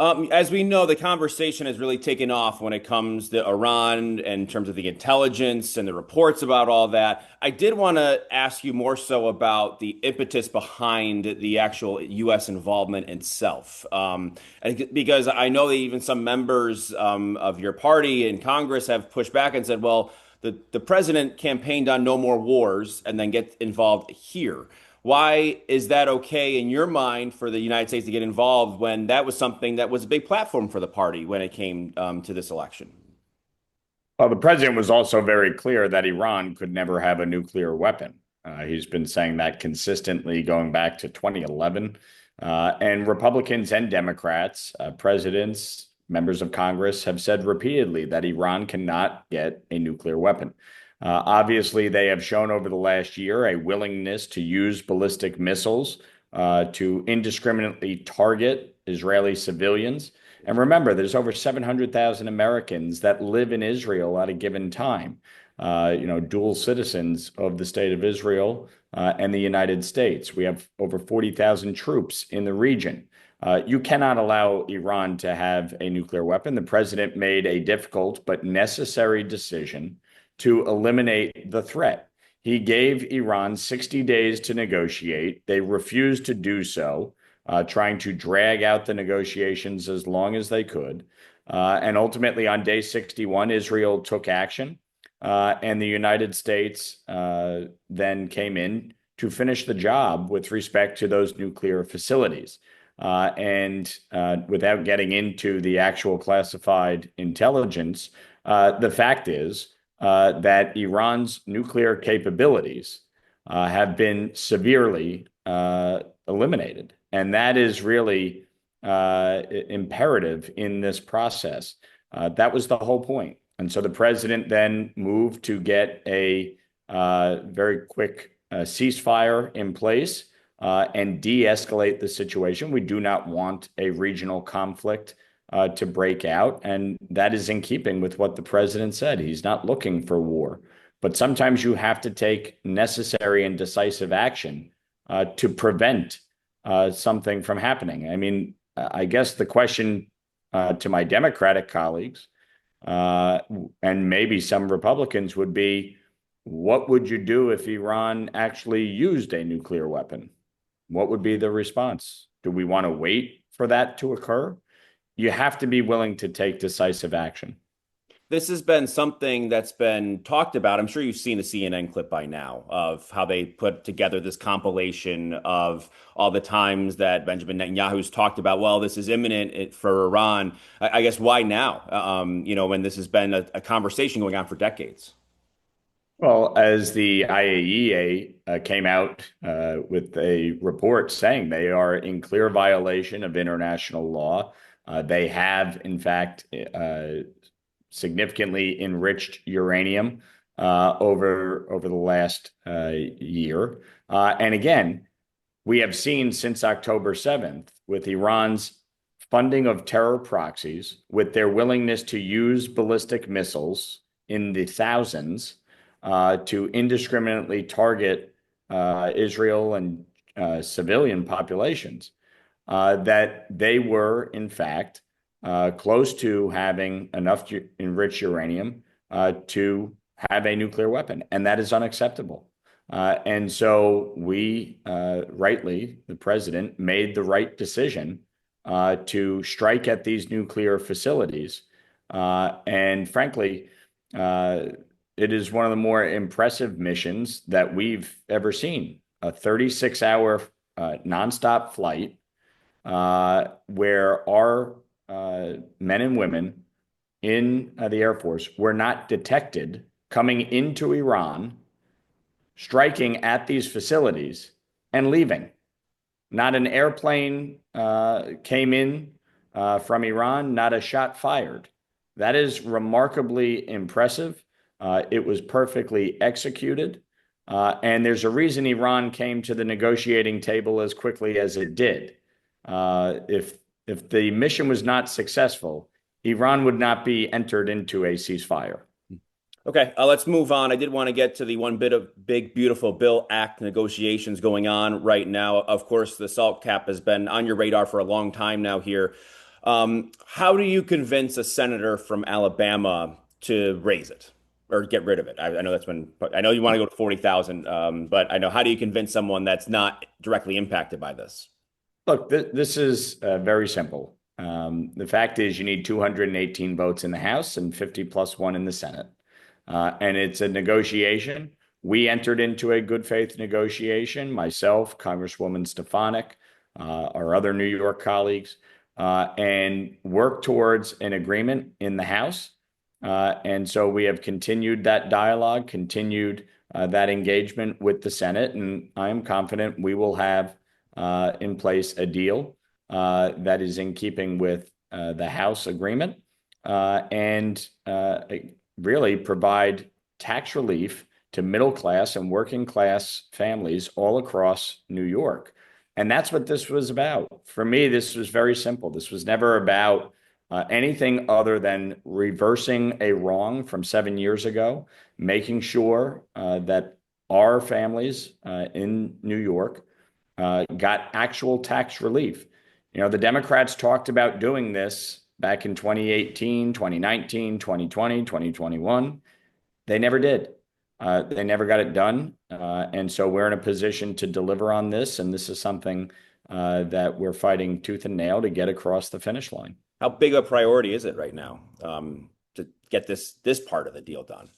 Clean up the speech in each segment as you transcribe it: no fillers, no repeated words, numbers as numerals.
As we know, the conversation has really taken off when it comes to Iran in terms of the intelligence and the reports about all that. I did want to ask you more so about the impetus behind the actual U.S. involvement itself. Because I know that even some members of your party in Congress have pushed back and said, well, the president campaigned on no more wars and then get involved here. Why is that okay in your mind for the United States to get involved when that was something that was a big platform for the party when it came to this election? Well, the president was also very clear that Iran could never have a nuclear weapon. He's been saying that consistently going back to 2011. And Republicans and Democrats, presidents, members of Congress have said repeatedly that Iran cannot get a nuclear weapon. Obviously, they have shown over the last year a willingness to use ballistic missiles to indiscriminately target Israeli civilians. And remember, there's over 700,000 Americans that live in Israel at a given time, dual citizens of the state of Israel and the United States. We have over 40,000 troops in the region. You cannot allow Iran to have a nuclear weapon. The president made a difficult but necessary decision to eliminate the threat. He gave Iran 60 days to negotiate. They refused to do so, trying to drag out the negotiations as long as they could. And ultimately, on day 61, Israel took action, and the United States then came in to finish the job with respect to those nuclear facilities. And without getting into the actual classified intelligence, the fact is that Iran's nuclear capabilities have been severely eliminated. And that is really imperative in this process. That was the whole point. And so the president then moved to get a very quick ceasefire in place and de-escalate the situation. We do not want a regional conflict to break out. And that is in keeping with what the president said. He's not looking for war. But sometimes you have to take necessary and decisive action to prevent something from happening. I mean, I guess the question to my Democratic colleagues and maybe some Republicans would be, what would you do if Iran actually used a nuclear weapon? What would be the response? Do we want to wait for that to occur? You have to be willing to take decisive action. This has been something that's been talked about. I'm sure you've seen the CNN clip by now of how they put together this compilation of all the times that Benjamin Netanyahu's talked about, well, this is imminent for Iran. I guess why now? When this has been a conversation going on for decades. Well, as the IAEA came out with a report saying they are in clear violation of international law, they have, in fact, significantly enriched uranium over the last year. And again, we have seen since October 7th, with Iran's funding of terror proxies, with their willingness to use ballistic missiles in the thousands to indiscriminately target Israel and civilian populations, that they were, in fact, close to having enough enriched uranium to have a nuclear weapon. And that is unacceptable. And so we, rightly, the president made the right decision to strike at these nuclear facilities. And frankly, it is one of the more impressive missions that we've ever seen. A 36-hour nonstop flight where our men and women in the Air Force were not detected coming into Iran, striking at these facilities, and leaving. Not an airplane came in from Iran, not a shot fired. That is remarkably impressive. It was perfectly executed. And there's a reason Iran came to the negotiating table as quickly as it did. If the mission was not successful, Iran would not be entered into a ceasefire. Okay, let's move on. I did want to get to the one bit of big, beautiful bill act negotiations going on right now. Of course, the SALT cap has been on your radar for a long time now here. How do you convince a senator from Alabama to raise it or get rid of it? I know that's been, I know you want to go to 40,000, but I know how do you convince someone that's not directly impacted by this? Look, this is very simple. The fact is, you need 218 votes in the House and 50 plus one in the Senate. And it's a negotiation. We entered into a good faith negotiation, myself, Congresswoman Stefanik, our other New York colleagues, and worked towards an agreement in the House. And so we have continued that dialogue, continued that engagement with the Senate, and I am confident we will have in place a deal that is in keeping with the House agreement and really provide tax relief to middle class and working class families all across New York. And that's what this was about. For me, this was very simple. This was never about anything other than reversing a wrong from 7 years ago, making sure that our families in New York got actual tax relief. You know, the Democrats talked about doing this back in 2018, 2019, 2020, 2021. They never did. They never got it done. And so we're in a position to deliver on this. And this is something that we're fighting tooth and nail to get across the finish line. How big a priority is it right now to get this part of the deal done?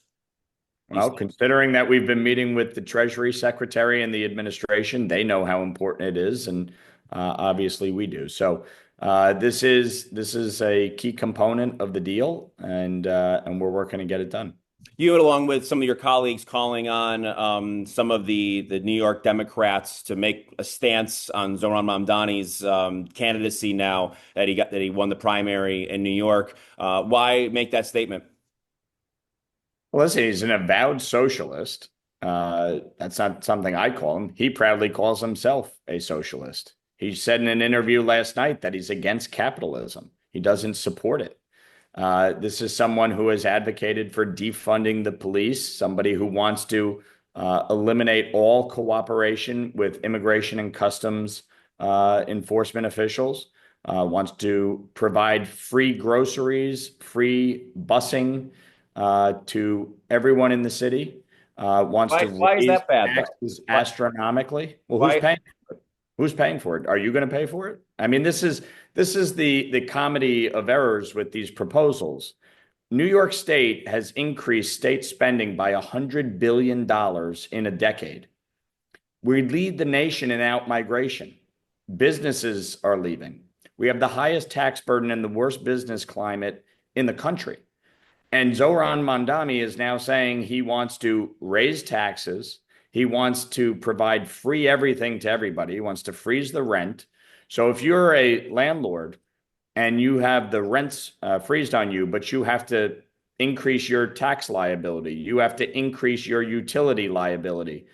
Well, considering that we've been meeting with the Treasury Secretary and the administration, they know how important it is, and obviously we do. So this is a key component of the deal, and we're working to get it done. You, along with some of your colleagues, calling on some of the New York Democrats to make a stance on Zoran Mamdani's candidacy now that he won the primary in New York. Why make that statement? Well, listen, he's an avowed socialist. That's not something I call him. He proudly calls himself a socialist. He said in an interview last night that he's against capitalism. He doesn't support it. This is someone who has advocated for defunding the police, somebody who wants to eliminate all cooperation with immigration and customs enforcement officials, wants to provide free groceries, free busing to everyone in the city, wants to Why is raise that bad, though? taxes astronomically. Well, Why? who's paying for it? Are you going to pay for it? I mean, this is the comedy of errors with these proposals. New York State has increased state spending by $100 billion in a decade. We lead the nation in out-migration. Businesses are leaving. We have the highest tax burden and the worst business climate in the country. And Zoran Mamdani is now saying he wants to raise taxes. He wants to provide free everything to everybody. He wants to freeze the rent. So if you're a landlord and you have the rents freezed on you, but you have to increase your tax liability, you have to increase your utility liability,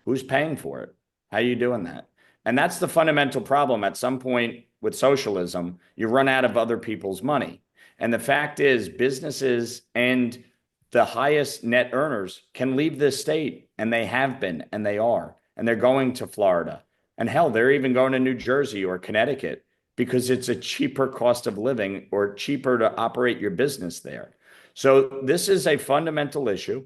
who's paying for it? How are you doing that? And that's the fundamental problem. At some point with socialism, you run out of other people's money. And the fact is, businesses and the highest net earners can leave this state, and they have been, and they are, and they're going to Florida. And hell, they're even going to New Jersey or Connecticut because it's a cheaper cost of living or cheaper to operate your business there. So this is a fundamental issue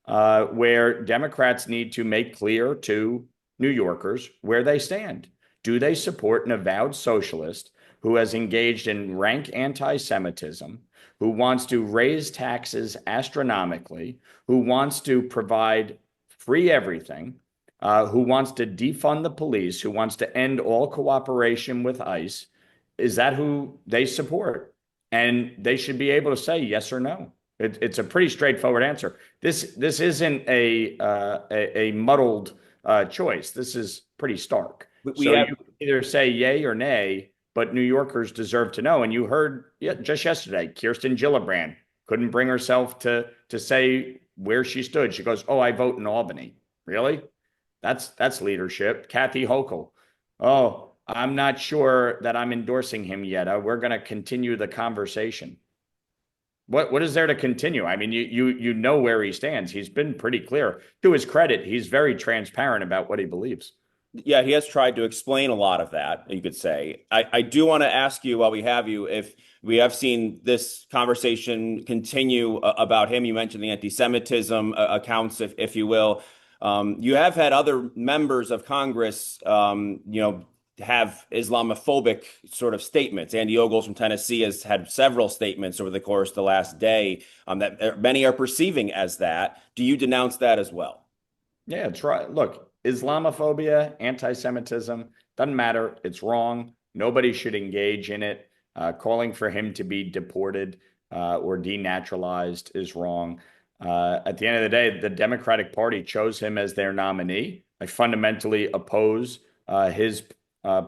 where Democrats need to make clear to New Yorkers where they stand. Do they support an avowed socialist who has engaged in rank anti-Semitism, who wants to raise taxes astronomically, who wants to provide free everything, who wants to defund the police, who wants to end all cooperation with ICE? Is that who they support? And they should be able to say yes or no. It's a pretty straightforward answer. This isn't a muddled choice. This is pretty stark. You either say yay or nay, but New Yorkers deserve to know. And you heard just yesterday, Kirsten Gillibrand couldn't bring herself to say where she stood. She goes, "Oh, I vote in Albany." Really? That's leadership. Kathy Hochul. "Oh, I'm not sure that I'm endorsing him yet. We're going to continue the conversation." What is there to continue? I mean, you know where he stands. He's been pretty clear. To his credit, he's very transparent about what he believes. Yeah, he has tried to explain a lot of that, you could say. I do want to ask you while we have you if we have seen this conversation continue about him. You mentioned the anti-Semitism accounts, if you will. You have had other members of Congress, have Islamophobic sort of statements. Andy Ogles from Tennessee has had several statements over the course of the last day that many are perceiving as that. Do you denounce that as well? Yeah, it's right. Look, Islamophobia, anti-Semitism, doesn't matter. It's wrong. Nobody should engage in it. Calling for him to be deported or denaturalized is wrong. At the end of the day, the Democratic Party chose him as their nominee. I fundamentally oppose his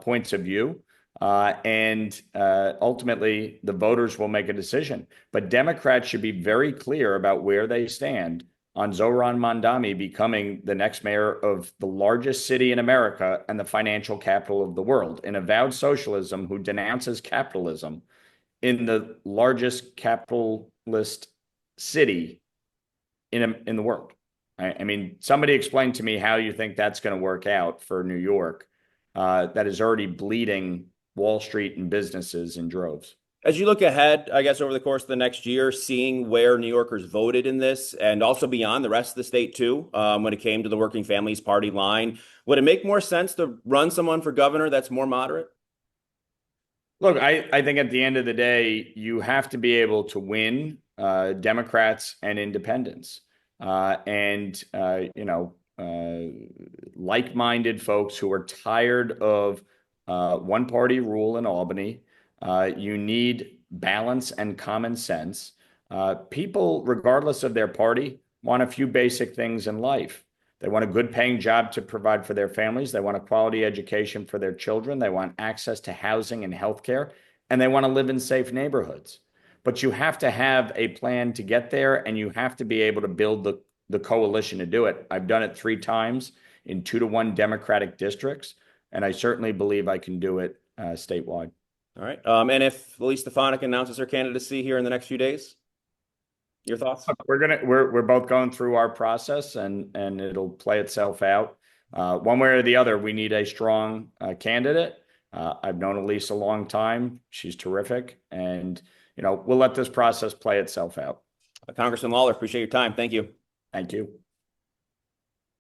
points of view. And ultimately, the voters will make a decision. But Democrats should be very clear about where they stand on Zoran Mamdani becoming the next mayor of the largest city in America and the financial capital of the world. An avowed socialism who denounces capitalism in the largest capitalist city in the world. I mean, somebody explain to me how you think that's going to work out for New York, that is already bleeding Wall Street and businesses in droves. As you look ahead, I guess over the course of the next year, seeing where New Yorkers voted in this and also beyond the rest of the state too, when it came to the Working Families Party line, would it make more sense to run someone for governor that's more moderate? Look, I think at the end of the day, you have to be able to win Democrats and independents. Like-minded folks who are tired of one-party rule in Albany. You need balance and common sense. People, regardless of their party, want a few basic things in life. They want a good paying job to provide for their families. They want a quality education for their children. They want access to housing and healthcare, and they want to live in safe neighborhoods. But you have to have a plan to get there, and you have to be able to build the coalition to do it. I've done it 3 times in 2-to-1 Democratic districts, and I certainly believe I can do it statewide. All right. And if Elise Stefanik announces her candidacy here in the next few days, your thoughts? We're both going through our process, and it'll play itself out. One way or the other, we need a strong candidate. I've known Elise a long time. She's terrific, and we'll let this process play itself out. Congressman Lawler, appreciate your time. Thank you. Thank you.